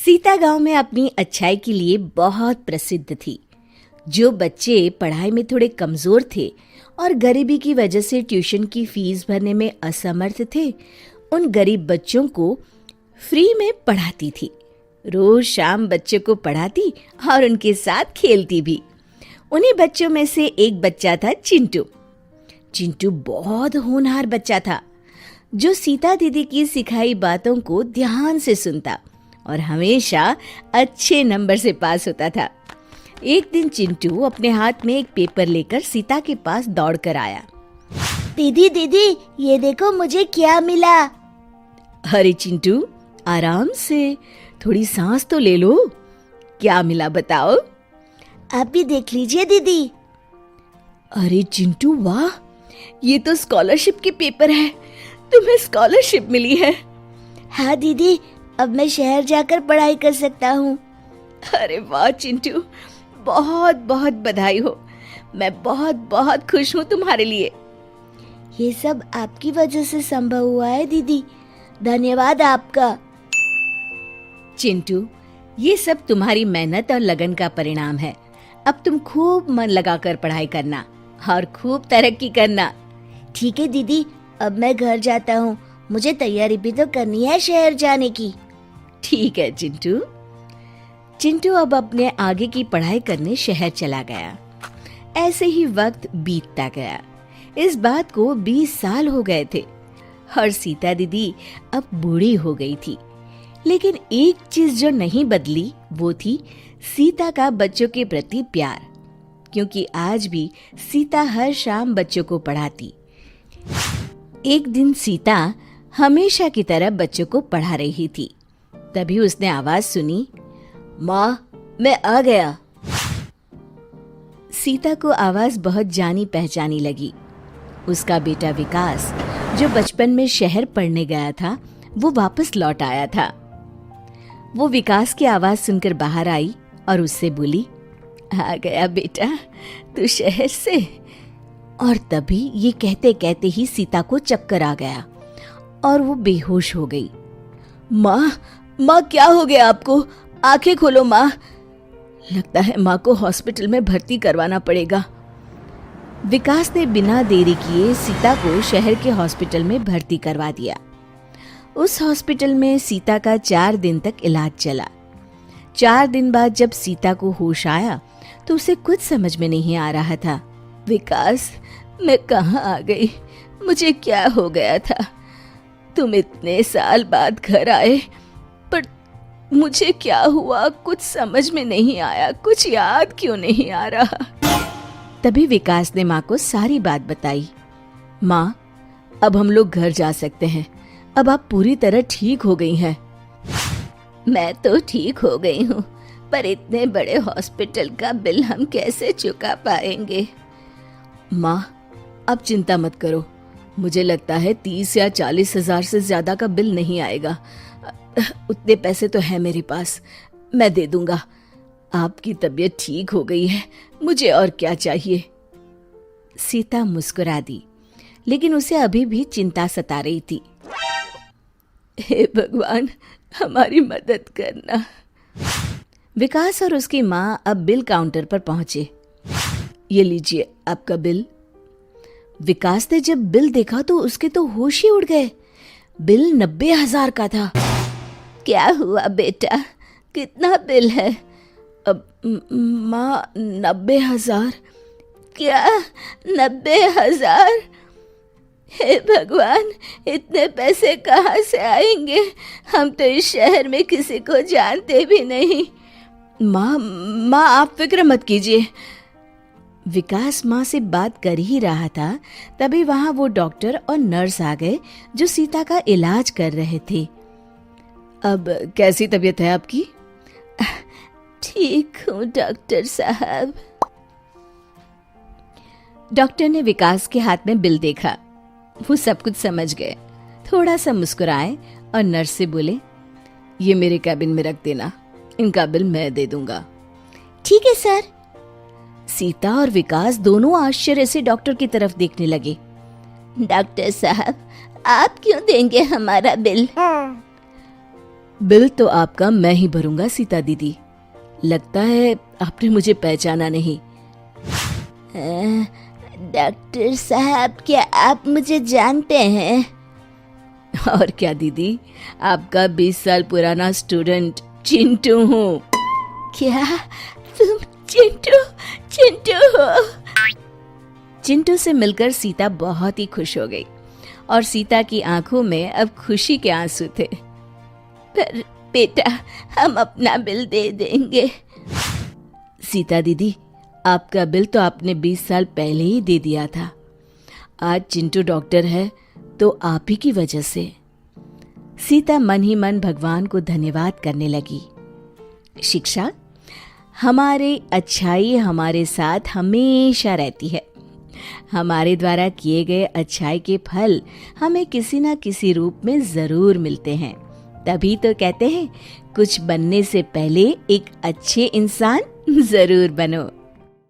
सीता गांव में अपनी अच्छाई के लिए बहुत प्रसिद्ध थी। जो बच्चे पढ़ाई में थोड़े कमजोर थे और गरीबी की वजह से ट्यूशन की फीस भरने में असमर्थ थे, उन गरीब बच्चों को फ्री में पढ़ाती थी। रोज शाम बच्चों को पढ़ाती और उनके साथ खेलती भी। उन्हीं बच्चों में से एक बच्चा था चिंटू। चिंटू बहुत होनहार बच्चा था, जो सीता दीदी की सिखाई बातों को ध्यान से सुनता और हमेशा अच्छे नंबर से पास होता था। एक दिन चिंटू अपने हाथ में एक पेपर लेकर सीता के पास दौड़कर आया। दीदी दीदी, ये देखो मुझे क्या मिला। अरे चिंटू, आराम से, थोड़ी सांस तो ले लो। क्या मिला बताओ? आप भी देख लीजिए दीदी। अरे चिंटू वाह, ये तो स्कॉलरशिप के पेपर है। तुम्हें स्कॉलरशिप मिली है? हाँ दीदी, अब मैं शहर जाकर पढ़ाई कर सकता हूँ। अरे वाह चिंटू, बहुत बहुत बधाई हो। मैं बहुत बहुत खुश हूँ तुम्हारे लिए। ये सब आपकी वजह से संभव हुआ है दीदी, धन्यवाद आपका। चिंटू, ये सब तुम्हारी मेहनत और लगन का परिणाम है। अब तुम खूब मन लगाकर पढ़ाई करना और खूब तरक्की करना। ठीक है दीदी, अब मैं घर जाता हूँ। मुझे तैयारी भी तो करनी है शहर जाने की। ठीक है चिंटू। चिंटू अब अपने आगे की पढ़ाई करने शहर चला गया। ऐसे ही वक्त बीतता गया। इस बात को 20 साल हो गए थे और सीता दीदी अब बूढ़ी हो गई थी। लेकिन एक चीज जो नहीं बदली वो थी सीता का बच्चों के प्रति प्यार, क्योंकि आज भी सीता हर शाम बच्चों को पढ़ाती। एक दिन सीता हमेशा की तरह बच्चों को पढ़ा रही थी। तभी उसने आवाज सुनी, माँ, मैं आ गया। सीता को आवाज बहुत जानी पहचानी लगी। उसका बेटा विकास, जो बचपन में शहर पढ़ने गया था, वो वापस लौट आया था। वो विकास की आवाज सुनकर बाहर आई और उससे बोली, आ गया बेटा तू शहर से? और तभी ये कहते कहते ही सीता को चक्कर आ गया और वो बेहोश हो गई। माँ, क्या हो गया आपको? आंखें खोलो माँ। लगता है माँ को हॉस्पिटल में भर्ती करवाना पड़ेगा। विकास ने बिना देरी किए सीता को शहर के हॉस्पिटल में भर्ती करवा दिया। उस हॉस्पिटल में सीता का 4 दिन तक इलाज चला। 4 दिन बाद जब सीता को होश आया तो उसे कुछ समझ में नहीं आ रहा था। विकास, मैं कहाँ आ गई? मुझे क्या हो गया था? तुम इतने साल बाद घर आए, पर मुझे क्या हुआ कुछ समझ में नहीं आया। कुछ याद क्यों नहीं आ रहा? तभी विकास ने माँ को सारी बात बताई। माँ, अब हम लोग घर जा सकते हैं। अब आप पूरी तरह ठीक हो गई हैं। मैं तो ठीक हो गई हूँ, पर इतने बड़े हॉस्पिटल का बिल हम कैसे चुका पाएंगे? माँ, अब चिंता मत करो। मुझे लगता है 30 या 40 हजार से ज्यादा का बिल नहीं आएगा। उतने पैसे तो है मेरे पास, मैं दे दूंगा। आपकी तबीयत ठीक हो गई है, मुझे और क्या चाहिए? सीता मुस्कुरा दी, लेकिन उसे अभी भी चिंता सता रही थी। हे भगवान, हमारी मदद करना। विकास और उसकी माँ अब बिल काउंटर पर पहुंचे। ये लीजिए आपका बिल। विकास ने जब बिल देखा तो उसके तो होश ही उड़ गए। बिल 90,000 का था। क्या हुआ बेटा, कितना बिल है? अब माँ, 90,000। क्या 90,000? हे भगवान, इतने पैसे कहाँ से आएंगे? हम तो इस शहर में किसी को जानते भी नहीं। माँ, आप फिक्र मत कीजिए। विकास माँ से बात कर ही रहा था, तभी वहाँ वो डॉक्टर और नर्स आ गए जो सीता का इलाज कर रहे थे। अब कैसी तबीयत है आपकी? ठीक हूँ डॉक्टर साहब। डॉक्टर ने विकास के हाथ में बिल देखा। वो सब कुछ समझ गए, थोड़ा सा मुस्कुराए और नर्स से बोले, ये मेरे कैबिन में रख देना, इनका बिल मैं दे दूंगा। ठीक है सर। सीता और विकास दोनों आश्चर्य से डॉक्टर की तरफ देखने लगे। डॉक्टर साहब, आप क्यों देंगे हमारा बिल? बिल तो आपका मैं ही भरूंगा सीता दीदी। लगता है आपने मुझे पहचाना नहीं। डॉक्टर साहब, क्या आप मुझे जानते हैं? और क्या दीदी, आपका 20 साल पुराना स्टूडेंट चिंटू हूँ। क्या तुम चिंटू हो? चिंटू से मिलकर सीता बहुत ही खुश हो गई और सीता की आंखों में अब खुशी के आंसू थे। पर बेटा, हम अपना बिल दे देंगे। सीता दीदी, आपका बिल तो आपने 20 साल पहले ही दे दिया था। आज चिंटू डॉक्टर है तो आप ही की वजह से। सीता मन ही मन भगवान को धन्यवाद करने लगी। शिक्षा, हमारे अच्छाई हमारे साथ हमेशा रहती है। हमारे द्वारा किए गए अच्छाई के फल हमें किसी न किसी रूप में जरूर मिलते हैं। तभी तो कहते हैं, कुछ बनने से पहले एक अच्छे इंसान जरूर बनो।